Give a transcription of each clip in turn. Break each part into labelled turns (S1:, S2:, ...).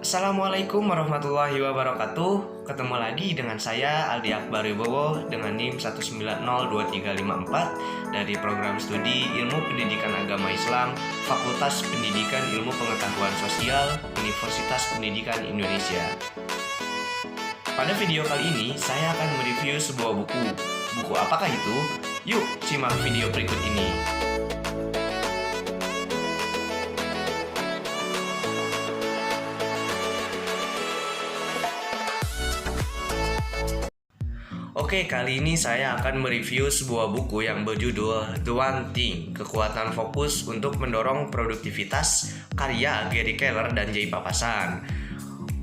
S1: Assalamualaikum warahmatullahi wabarakatuh. Ketemu lagi dengan saya Aldi Akbar Wibowo dengan NIM 1902354 dari program studi Ilmu Pendidikan Agama Islam Fakultas Pendidikan Ilmu Pengetahuan Sosial Universitas Pendidikan Indonesia. Pada video kali ini saya akan mereview sebuah buku. Buku apakah itu? Yuk simak video berikut ini. Oke, kali ini saya akan mereview sebuah buku yang berjudul The One Thing, Kekuatan Fokus untuk Mendorong Produktivitas, karya Gary Keller dan Jay Papasan.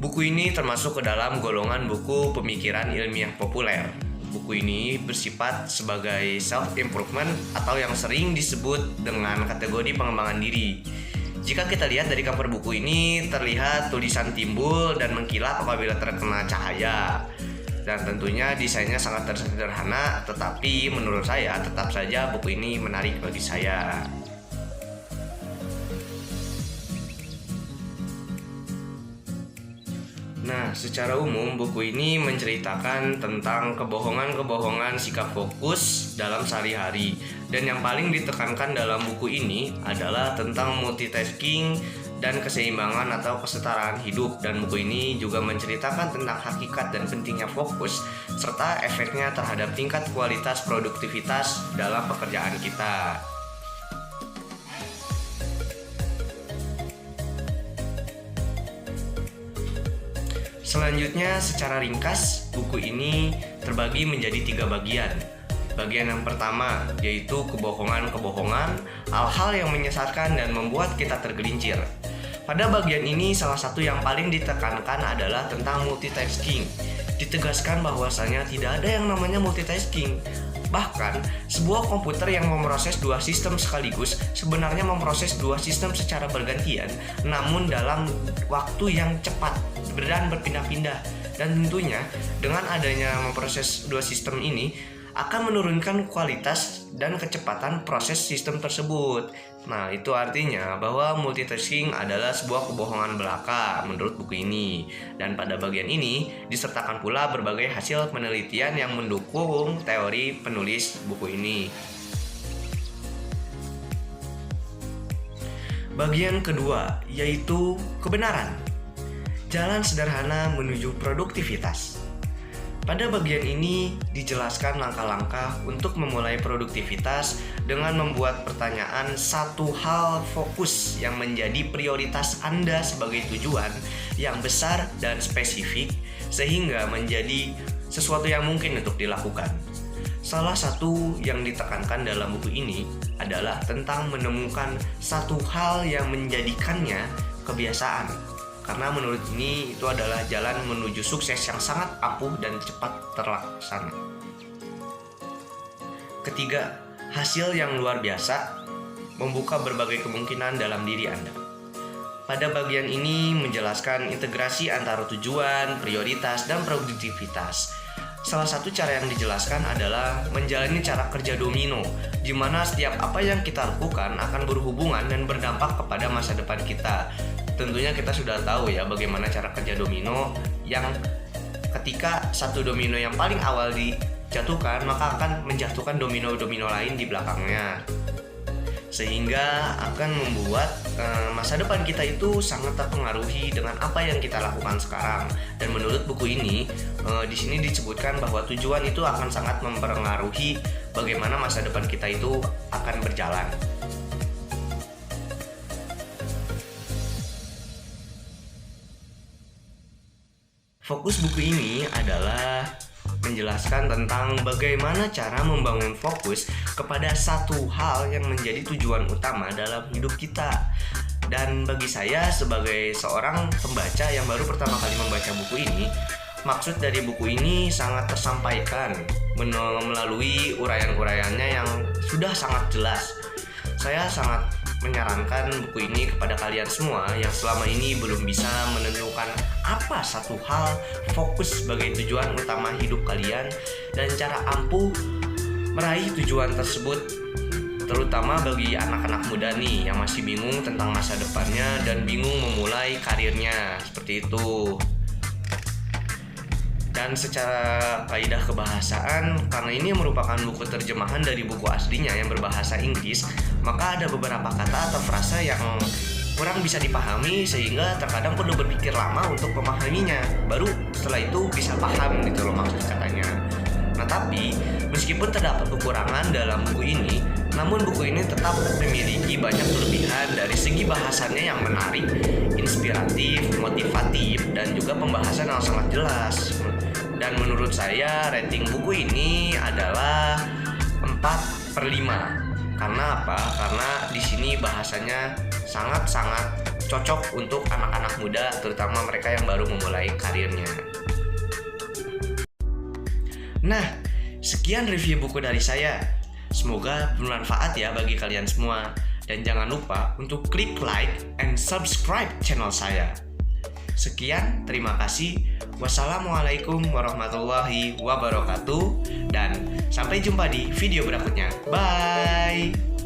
S1: Buku ini termasuk ke dalam golongan buku pemikiran ilmiah populer. Buku ini bersifat sebagai self-improvement atau yang sering disebut dengan kategori pengembangan diri. Jika kita lihat dari cover buku ini, terlihat tulisan timbul dan mengkilap apabila terkena cahaya. Dan tentunya desainnya sangat sederhana, tetapi menurut saya tetap saja buku ini menarik bagi saya. Nah, secara umum buku ini menceritakan tentang kebohongan-kebohongan sikap fokus dalam sehari-hari. Dan yang paling ditekankan dalam buku ini adalah tentang multitasking dan keseimbangan atau kesetaraan hidup. Dan buku ini juga menceritakan tentang hakikat dan pentingnya fokus serta efeknya terhadap tingkat kualitas produktivitas dalam pekerjaan kita. Selanjutnya, secara ringkas, buku ini terbagi menjadi 3 bagian. Bagian yang pertama yaitu kebohongan-kebohongan, hal-hal yang menyesatkan dan membuat kita tergelincir. Pada bagian ini, salah satu yang paling ditekankan adalah tentang multitasking. Ditegaskan bahwasanya tidak ada yang namanya multitasking. Bahkan, sebuah komputer yang memproses 2 sistem sekaligus sebenarnya memproses 2 sistem secara bergantian, namun dalam waktu yang cepat dan berpindah-pindah. Dan tentunya, dengan adanya memproses 2 sistem ini, akan menurunkan kualitas dan kecepatan proses sistem tersebut. Nah, itu artinya bahwa multitasking adalah sebuah kebohongan belaka menurut buku ini. Dan pada bagian ini disertakan pula berbagai hasil penelitian yang mendukung teori penulis buku ini. Bagian kedua yaitu kebenaran. Jalan sederhana menuju produktivitas. Pada bagian ini dijelaskan langkah-langkah untuk memulai produktivitas dengan membuat pertanyaan satu hal fokus yang menjadi prioritas Anda sebagai tujuan yang besar dan spesifik sehingga menjadi sesuatu yang mungkin untuk dilakukan. Salah satu yang ditekankan dalam buku ini adalah tentang menemukan satu hal yang menjadikannya kebiasaan. Karena menurut ini itu adalah jalan menuju sukses yang sangat ampuh dan cepat terlaksana. Ketiga, hasil yang luar biasa membuka berbagai kemungkinan dalam diri Anda. Pada bagian ini menjelaskan integrasi antara tujuan, prioritas, dan produktivitas. Salah satu cara yang dijelaskan adalah menjalani cara kerja domino, di mana setiap apa yang kita lakukan akan berhubungan dan berdampak kepada masa depan kita. Tentunya kita sudah tahu ya bagaimana cara kerja domino, yang ketika satu domino yang paling awal dijatuhkan maka akan menjatuhkan domino-domino lain di belakangnya, sehingga akan membuat masa depan kita itu sangat terpengaruhi dengan apa yang kita lakukan sekarang. Dan menurut buku ini di sini disebutkan bahwa tujuan itu akan sangat mempengaruhi bagaimana masa depan kita itu akan berjalan. Fokus buku ini adalah menjelaskan tentang bagaimana cara membangun fokus kepada satu hal yang menjadi tujuan utama dalam hidup kita. Dan bagi saya sebagai seorang pembaca yang baru pertama kali membaca buku ini, maksud dari buku ini sangat tersampaikan melalui uraian-uraiannya yang sudah sangat jelas. Saya sangat menyarankan buku ini kepada kalian semua yang selama ini belum bisa menentukan apa satu hal fokus sebagai tujuan utama hidup kalian dan cara ampuh meraih tujuan tersebut. terutama bagi anak-anak muda nih yang masih bingung tentang masa depannya dan bingung memulai karirnya, seperti itu. Dan secara kaidah kebahasaan, karena ini merupakan buku terjemahan dari buku aslinya yang berbahasa Inggris, maka ada beberapa kata atau frasa yang kurang bisa dipahami sehingga terkadang perlu berpikir lama untuk memahaminya. Baru setelah itu bisa paham gitu loh maksud katanya. Nah tapi, meskipun terdapat kekurangan dalam buku ini, namun buku ini tetap memiliki banyak kelebihan dari segi bahasannya yang menarik, inspiratif, motivatif, dan juga pembahasan yang sangat jelas. Dan menurut saya rating buku ini adalah 4/5. Karena apa? Karena di sini bahasanya sangat-sangat cocok untuk anak-anak muda, terutama mereka yang baru memulai karirnya. Nah, sekian review buku dari saya. Semoga bermanfaat ya bagi kalian semua. Dan jangan lupa untuk klik like and subscribe channel saya. Sekian, terima kasih. Wassalamualaikum warahmatullahi wabarakatuh. Dan sampai jumpa di video berikutnya. Bye.